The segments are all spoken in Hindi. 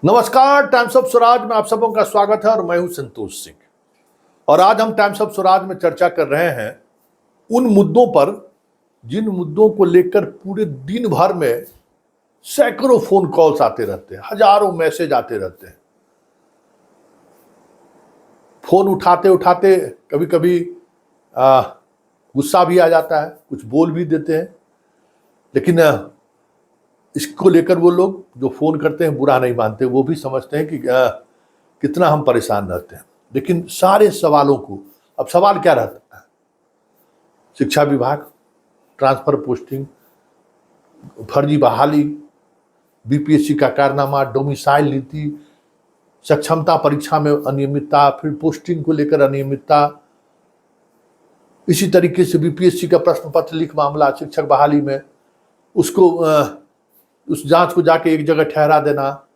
नमस्कार, टाइम्स ऑफ स्वराज में आप सबों का स्वागत है और मैं हूं संतोष सिंह। और आज हम टाइम्स ऑफ स्वराज में चर्चा कर रहे हैं उन मुद्दों पर जिन मुद्दों को लेकर पूरे दिन भर में सैकड़ों फोन कॉल्स आते रहते हैं, हजारों मैसेज आते रहते हैं। फोन उठाते उठाते कभी कभी गुस्सा भी आ जाता है, कुछ बोल भी देते हैं, लेकिन इसको लेकर वो लोग जो फोन करते हैं बुरा नहीं मानते। वो भी समझते हैं कि कितना हम परेशान रहते हैं। लेकिन सारे सवालों को, अब सवाल क्या रहता है? शिक्षा विभाग, ट्रांसफर पोस्टिंग, फर्जी बहाली, बीपीएससी का कारनामा, डोमिसाइल नीति, सक्षमता परीक्षा में अनियमितता, फिर पोस्टिंग को लेकर अनियमितता, इसी तरीके से बीपीएससी का प्रश्न पत्र लीक मामला, शिक्षक बहाली में उसको उस जांच को जाके एक जगह ठहरा देना,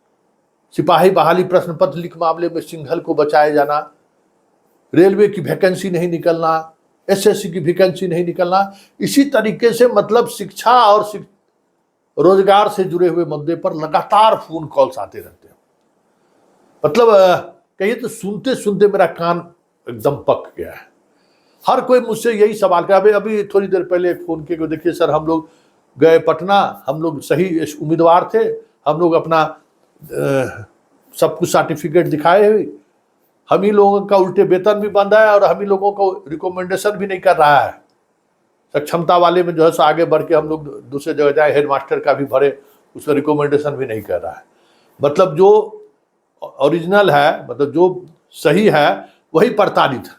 सिपाही बहाली प्रश्न पत्र लीक मामले में सिंघल को बचाए जाना, रेलवे की वैकेंसी नहीं निकलना, एसएससी की वैकेंसी नहीं निकलना। इसी तरीके से मतलब शिक्षा और रोजगार से जुड़े हुए मुद्दे पर लगातार फोन कॉल्स आते रहते हैं। मतलब कहिए तो सुनते सुनते मेरा कान एकदम पक गया है। हर कोई मुझसे यही सवाल कर, अभी थोड़ी देर पहले एक फोन किया, देखिए सर हम लोग गए पटना, हम लोग सही उम्मीदवार थे, हम लोग अपना सब कुछ सर्टिफिकेट दिखाए हुए, हम ही लोगों का उल्टे वेतन भी बंद है और हम ही लोगों को रिकमेंडेशन भी नहीं कर रहा है। सक्षमता वाले में जो है सो आगे बढ़ के हम लोग दूसरे जगह जाए, हेडमास्टर का भी भरे, उसमें रिकमेंडेशन भी नहीं कर रहा है। मतलब जो ओरिजिनल है, मतलब जो सही है वही प्रताड़ित है,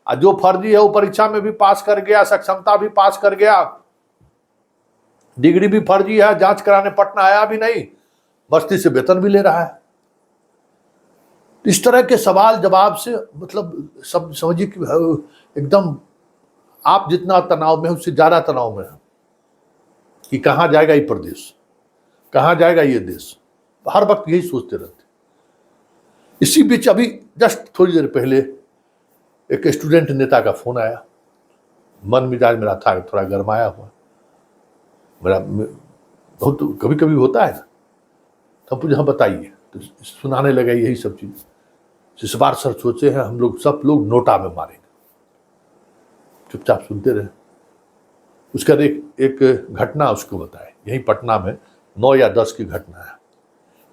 और जो फर्जी है वो परीक्षा में भी पास कर गया, सक्षमता भी पास कर गया, डिग्री भी फर्जी है, जांच कराने पटना आया भी नहीं, बस्ती से वेतन भी ले रहा है। इस तरह के सवाल जवाब से मतलब सब समझिए कि एकदम आप जितना तनाव में, उससे ज्यादा तनाव में है कि कहां जाएगा ये प्रदेश, कहां जाएगा ये देश। हर वक्त यही सोचते रहते। इसी बीच अभी जस्ट थोड़ी देर पहले एक स्टूडेंट नेता का फोन आया। मन मिजाज मेरा था थोड़ा गरमाया हुआ, मेरा बहुत कभी कभी होता है ना, तो मुझे हाँ बताइए, तो सुनाने लगा यही सब चीज। इस बार सर सोचे हैं हम लोग सब लोग नोटा में मारेंगे। चुपचाप सुनते रहे। उसका एक घटना उसको बताए, यही पटना में 9 या 10 की घटना है।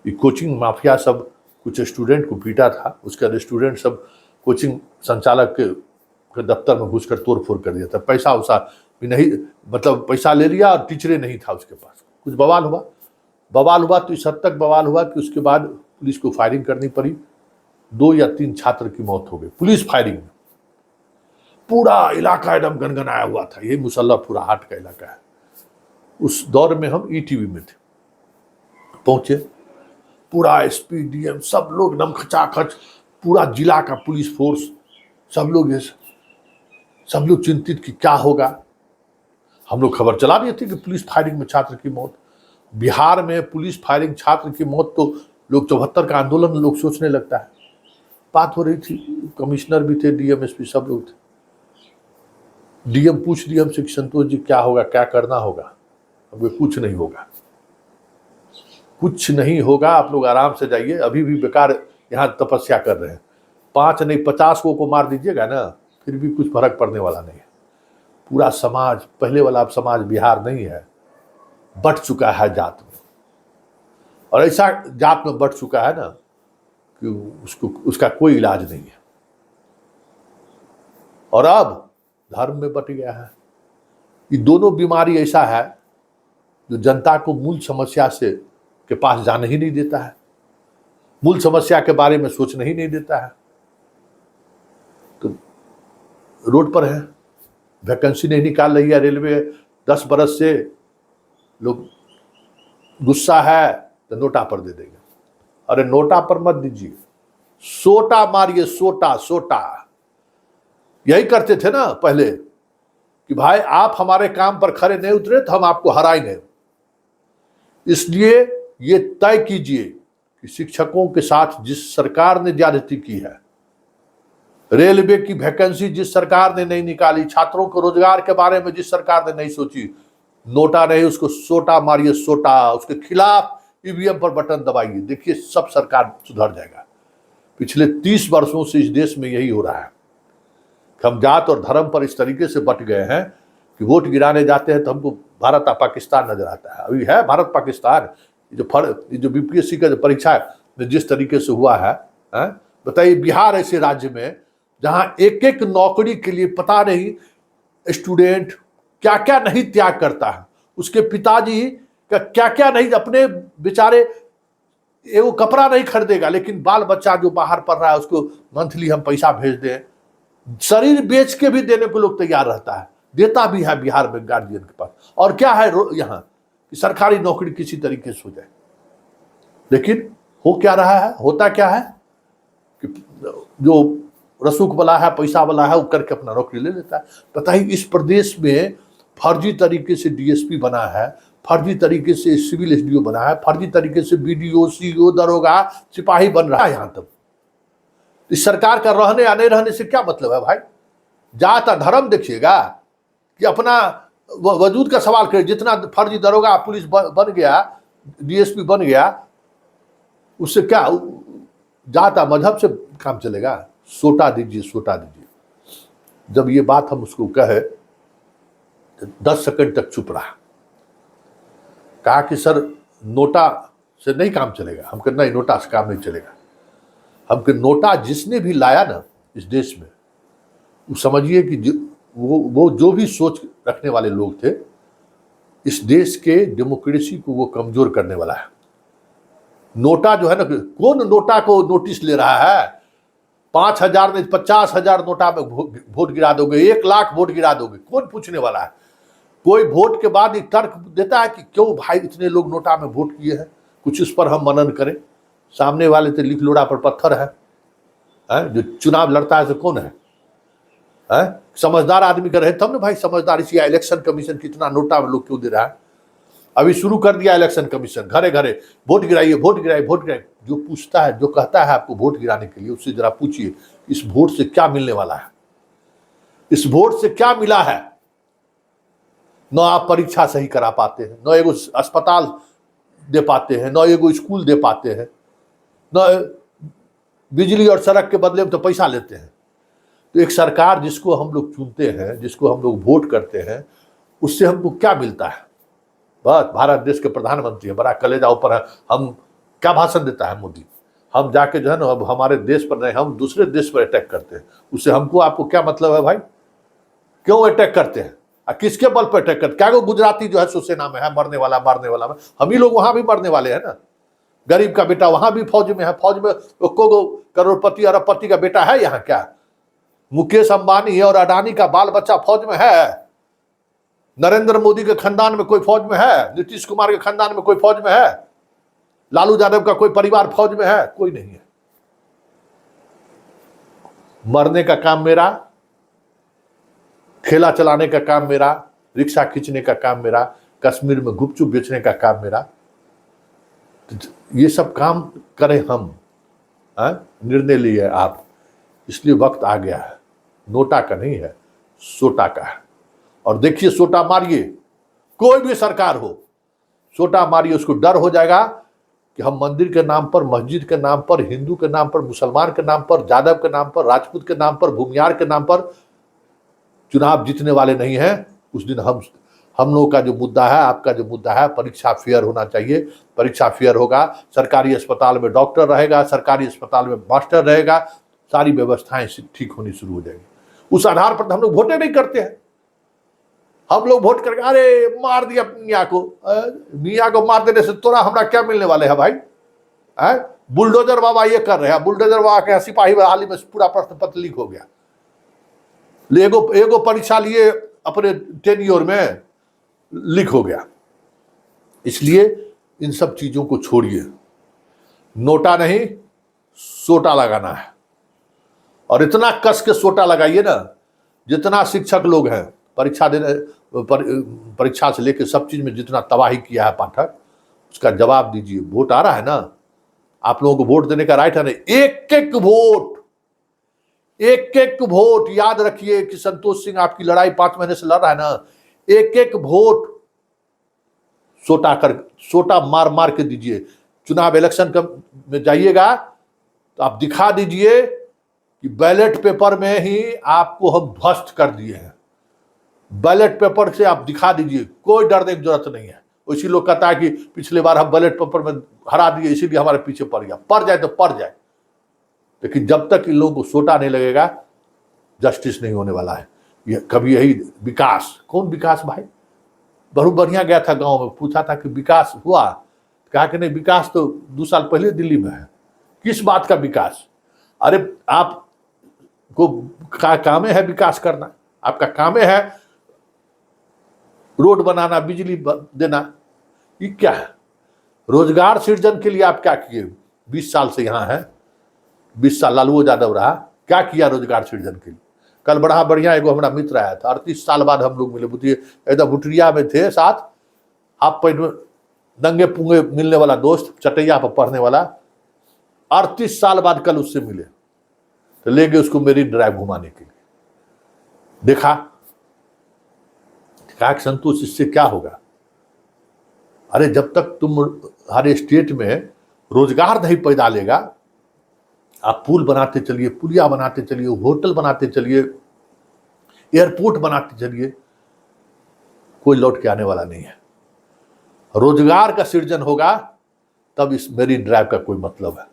ये कोचिंग माफिया सब कुछ स्टूडेंट को पीटा था, उसका स्टूडेंट सब कोचिंग संचालक के दफ्तर में घुसकर तोड़फोड़ कर दिया था। पैसा वैसा भी नहीं, मतलब पैसा ले लिया और टीचरे नहीं था उसके पास। कुछ बवाल हुआ तो इस हद तक बवाल हुआ कि उसके बाद पुलिस को फायरिंग करनी पड़ी। 2 या 3 छात्र की मौत हो गई पुलिस फायरिंग में। पूरा इलाका एकदम गनगनाया हुआ था। ये मुसल्लफपुरा हाट का इलाका है। उस दौर में हम ईटीवी में थे, पहुंचे, पूरा एसपी डीएम सब लोग एकदम खचाखच, पूरा जिला का पुलिस फोर्स, सब लोग चिंतित कि क्या होगा। हम लोग खबर चला दिए थे कि पुलिस फायरिंग में छात्र की मौत। बिहार में पुलिस फायरिंग छात्र की मौत तो लोग 74 का आंदोलन लोग सोचने लगता है। बात हो रही थी, कमिश्नर भी थे, डीएम एसपी सब लोग थे। डीएम पूछ रही हमसे कि संतोष जी क्या होगा, क्या करना होगा? अब कुछ नहीं होगा, कुछ नहीं होगा, आप लोग आराम से जाइए। अभी भी बेकार यहाँ तपस्या कर रहे हैं। 5 नहीं 50 को मार दीजिएगा ना, फिर भी कुछ फर्क पड़ने वाला नहीं है। पूरा समाज पहले वाला समाज बिहार नहीं है, बट चुका है जात में, और ऐसा जात में बट चुका है ना कि उसका कोई इलाज नहीं है। और अब धर्म में बट गया है। ये दोनों बीमारी ऐसा है जो जनता को मूल समस्या से के पास जाने ही नहीं देता है, मूल समस्या के बारे में सोचने ही नहीं देता है। तो रोड पर है, वैकेंसी नहीं निकाल रही है रेलवे, 10 बरस से लोग, गुस्सा है तो नोटा पर दे देंगे। अरे नोटा पर मत दीजिए, सोटा मारिए, सोटा। यही करते थे ना पहले कि भाई आप हमारे काम पर खड़े नहीं उतरे तो हम आपको हराएंगे। इसलिए ये तय कीजिए कि शिक्षकों के साथ जिस सरकार ने ज्यादती की है, रेलवे की वैकेंसी जिस सरकार ने नहीं निकाली, छात्रों को रोजगार के बारे में जिस सरकार ने नहीं सोची, नोटा नहीं, उसको सोटा मारिए, सोटा। उसके खिलाफ ईवीएम पर बटन दबाइए, देखिए सब सरकार सुधर जाएगा। पिछले 30 वर्षों से इस देश में यही हो रहा है। हम जात और धर्म पर इस तरीके से बट गए हैं कि वोट गिराने जाते हैं तो हमको भारत और पाकिस्तान नजर आता है। अभी है भारत पाकिस्तान, जो बीपीएससी का जो परीक्षा में जिस तरीके से हुआ है, बताइए बिहार ऐसे राज्य में जहां एक एक नौकरी के लिए पता नहीं स्टूडेंट क्या क्या नहीं त्याग करता है, उसके पिताजी का क्या क्या नहीं, अपने बेचारे वो कपड़ा नहीं खरीदेगा, लेकिन बाल बच्चा जो बाहर पढ़ रहा है उसको मंथली हम पैसा भेज दें, शरीर बेच के भी देने को लोग तैयार रहता है, देता भी है बिहार में गार्जियन के पास। और क्या है यहाँ कि सरकारी नौकरी किसी तरीके से हो जाए, लेकिन हो क्या रहा है, होता क्या है कि जो रसूख वाला है, पैसा वाला है, वो करके अपना नौकरी ले लेता है। बताइए इस प्रदेश में फर्जी तरीके से डीएसपी बना है, फर्जी तरीके से सिविल एसडीओ बना है, फर्जी तरीके से बीडीओ, सीओ, दरोगा, सिपाही बन रहा है यहाँ तक। इस सरकार का रहने या नहीं रहने से क्या मतलब है भाई? जात धर्म देखिएगा कि अपना वजूद का सवाल करिए। जितना फर्जी दरोगा पुलिस बन गया, डीएसपी बन गया, उससे क्या जात मजहब से काम चलेगा? सोटा दीजिए, सोटा दीजिए। जब ये बात हम उसको कहे 10 सेकंड तक चुप रहा, कहा कि सर नोटा से नहीं काम चलेगा। हम कहते नहीं, नोटा से काम नहीं चलेगा। हम कहते नोटा जिसने भी लाया ना इस देश में, वो समझिए कि वो जो भी सोच रखने वाले लोग थे, इस देश के डेमोक्रेसी को वो कमजोर करने वाला है। नोटा जो है ना, कौन नोटा को नोटिस ले रहा है? 5,000 नहीं 50,000 नोटा में वोट गिरा दोगे, 1 लाख वोट गिरा दोगे, कौन पूछने वाला है? कोई वोट के बाद एक तर्क देता है कि क्यों भाई इतने लोग नोटा में वोट किए हैं, कुछ इस पर हम मनन करें। सामने वाले तो लिख लोड़ा पर पत्थर है, जो चुनाव लड़ता है तो कौन है? समझदार आदमी का रहे तब ना भाई। समझदार इसी इलेक्शन कमीशन कितना नोटा में लोग क्यों दे रहा है? अभी शुरू कर दिया इलेक्शन कमीशन, घरे घरे वोट गिराइए, वोट गिराइए, वोट गिराइए। जो पूछता है, जो कहता है आपको वोट गिराने के लिए, उससे जरा पूछिए इस वोट से क्या मिलने वाला है, इस वोट से क्या मिला है? न आप परीक्षा सही करा पाते हैं, न एगो अस्पताल दे पाते हैं, न एगो स्कूल दे पाते हैं, न बिजली और सड़क के बदले में तो पैसा लेते हैं। तो एक सरकार जिसको हम लोग चुनते हैं, जिसको हम लोग वोट करते हैं, उससे हमको क्या मिलता है? बस भारत देश के प्रधानमंत्री है, बड़ा कलेजा ऊपर है। हम क्या भाषण देता है मोदी? हम जाके जो है ना, अब हमारे देश पर नहीं, हम दूसरे देश पर अटैक करते हैं। उससे हमको आपको क्या मतलब है भाई? क्यों अटैक करते हैं? किसके बल पर अटैक करते? क्या वो गुजराती जो है शिवसेना में है, मरने वाला मारने वाला में, हम ही लोग वहां भी मरने वाले हैं ना। गरीब का बेटा वहां भी फौज में है, फौज में को करोड़पति अरबपति का बेटा है यहाँ क्या? मुकेश अंबानी और अडानी का बाल बच्चा फौज में है? नरेंद्र मोदी के खानदान में कोई फौज में है? नीतीश कुमार के खानदान में कोई फौज में है? लालू यादव का कोई परिवार फौज में है? कोई नहीं है। मरने का काम मेरा, ठेला चलाने का काम मेरा, रिक्शा खींचने का काम मेरा, कश्मीर में गुपचुप बेचने का काम मेरा। ये सब काम करें हम, निर्णय लिए आप। इसलिए वक्त आ गया है, नोटा का नहीं है, सोटा का है। और देखिए सोटा मारिए, कोई भी सरकार हो, सोटा मारिए, उसको डर हो जाएगा कि हम मंदिर के नाम पर, मस्जिद के नाम पर, हिंदू के नाम पर, मुसलमान के नाम पर, यादव के नाम पर, राजपूत के नाम पर, भूमियार के नाम पर चुनाव जीतने वाले नहीं हैं। उस दिन हम लोगों का जो मुद्दा है, आपका जो मुद्दा है, परीक्षा फेयर होना चाहिए। परीक्षा फेयर होगा, सरकारी अस्पताल में डॉक्टर रहेगा, सरकारी अस्पताल में मास्टर रहेगा, सारी व्यवस्थाएं ठीक होनी शुरू हो जाएगी। उस आधार पर हम लोग वोटे नहीं करते हैं। हम लोग वोट करके अरे मार दिया मियाँ को मार देने से तोरा हमरा क्या मिलने वाले है भाई? बुलडोजर बाबा ये कर रहे हैं, बुलडोजर बाबा के सिपाही बहाली में पूरा प्रश्न पत्र लीक हो गया। एगो परीक्षा लिए अपने टेन्योर में लीक हो गया। इसलिए इन सब चीजों को छोड़िए, नोटा नहीं सोटा लगाना है। और इतना कस के सोटा लगाइए ना, जितना शिक्षक लोग हैं परीक्षा देने, परीक्षा से लेकर सब चीज में जितना तबाही किया है पाठक, उसका जवाब दीजिए। वोट आ रहा है ना, आप लोगों को वोट देने का राइट है ना। एक एक वोट, एक एक वोट, याद रखिए कि संतोष सिंह आपकी लड़ाई 5 महीने से लड़ रहा है ना। एक एक वोट सोटा मार मार के दीजिए। चुनाव इलेक्शन में जाइएगा तो आप दिखा दीजिए कि बैलेट पेपर में ही आपको हम ध्वस्त कर दिए हैं। बैलेट पेपर से आप दिखा दीजिए, कोई डरने की जरूरत नहीं है। इसी लोग कहता है कि पिछले बार हम बैलेट पेपर में हरा दिए इसीलिए हमारे पीछे पड़ गया। पड़ जाए तो पड़ जाए, लेकिन जब तक इन लोगों को सोटा नहीं लगेगा जस्टिस नहीं होने वाला है। ये कभी यही विकास, कौन विकास भाई? बहुत बढ़िया गया था गांव में, पूछा था कि विकास हुआ, कहा कि नहीं विकास तो 2 साल पहले दिल्ली में है। किस बात का विकास? अरे आपको काम है विकास करना, आपका काम है रोड बनाना, बिजली देना, ये क्या है? रोजगार सृजन के लिए आप क्या किए? 20 साल से यहाँ है, 20 साल लालू यादव रहा, क्या किया रोजगार सृजन के लिए? कल बड़ा बढ़िया एगो हमारा मित्र आया था, 38 साल बाद हम लोग मिले, बुझिए एकदम भुटरिया में थे साथ, हाफ पैंट में नंगे पुंगे मिलने वाला दोस्त, चटैया पर पढ़ने वाला, 38 साल बाद कल उससे मिले तो ले गए उसको मेरी ड्राइव घुमाने के लिए। देखा कि संतोष, इससे क्या होगा? अरे जब तक तुम हर स्टेट में रोजगार नहीं पैदा लेगा, आप पुल बनाते चलिए, पुलिया बनाते चलिए, होटल बनाते चलिए, एयरपोर्ट बनाते चलिए, कोई लौट के आने वाला नहीं है। रोजगार का सृजन होगा तब इस मेरी ड्राइव का कोई मतलब है।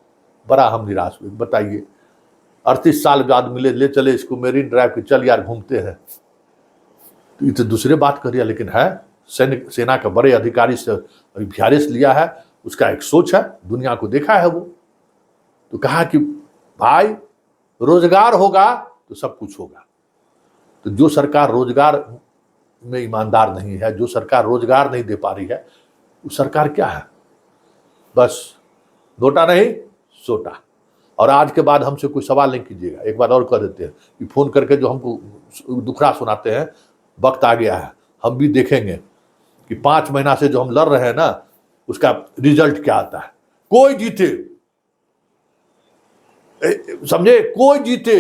बड़ा हम निराश हुए। बताइए, 38 साल बाद मिले, ले चले इसको मेरी ड्राइव के, चल यार घूमते हैं। तो ये तो दूसरे बात करिए, लेकिन है सेना का बड़े अधिकारी से अभ्यास लिया है, उसका एक सोच है, दुनिया को देखा है वो। तो कहा कि भाई रोजगार होगा तो सब कुछ होगा। तो जो सरकार रोजगार में ईमानदार नहीं है, जो सरकार रोजगार नहीं दे पा रही है, वो सरकार क्या है? बस नोटा नहीं सोटा। और आज के बाद हमसे कोई सवाल नहीं कीजिएगा। एक बात और कह देते हैं कि फोन करके जो हमको दुखड़ा सुनाते हैं, वक्त आ गया है, हम भी देखेंगे कि 5 महीना से जो हम लड़ रहे हैं ना, उसका रिजल्ट क्या आता है। कोई जीते, समझे, कोई जीते,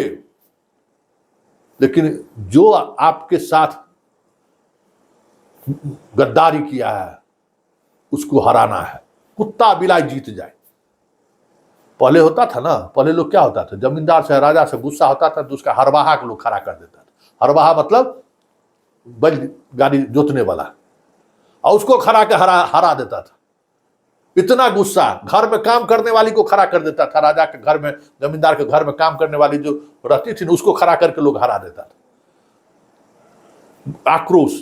लेकिन जो आपके साथ गद्दारी किया है उसको हराना है। कुत्ता बिलाई जीत जाए। पहले होता था ना, पहले लोग क्या होता था, जमींदार से राजा से गुस्सा होता था तो उसका हरवाहा को लोग खड़ा कर देता था। हरवाहा मतलब बैल गाड़ी जोतने वाला, और उसको खड़ा के हरा देता था। इतना गुस्सा, घर में काम करने वाली को खड़ा कर देता था। राजा के घर में, जमींदार के घर में काम करने वाली जो रहती थी उसको खड़ा करके लोग हरा देता था। आक्रोश।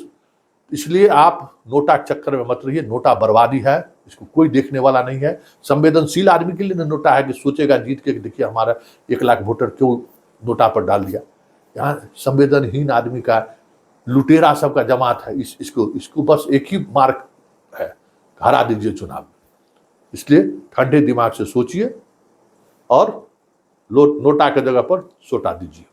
इसलिए आप नोटा चक्कर में मत रहिए। नोटा बर्बादी है, इसको कोई देखने वाला नहीं है। संवेदनशील आदमी के लिए नोटा है कि सोचेगा जीत के, देखिए हमारा 1 लाख वोटर क्यों नोटा पर डाल दिया। यहाँ संवेदनहीन आदमी का, लुटेरा सबका जमात है। इसको बस एक ही मार्ग है, हरा दीजिए चुनाव। इसलिए ठंडे दिमाग से सोचिए और नोटा के जगह पर सोटा दीजिए।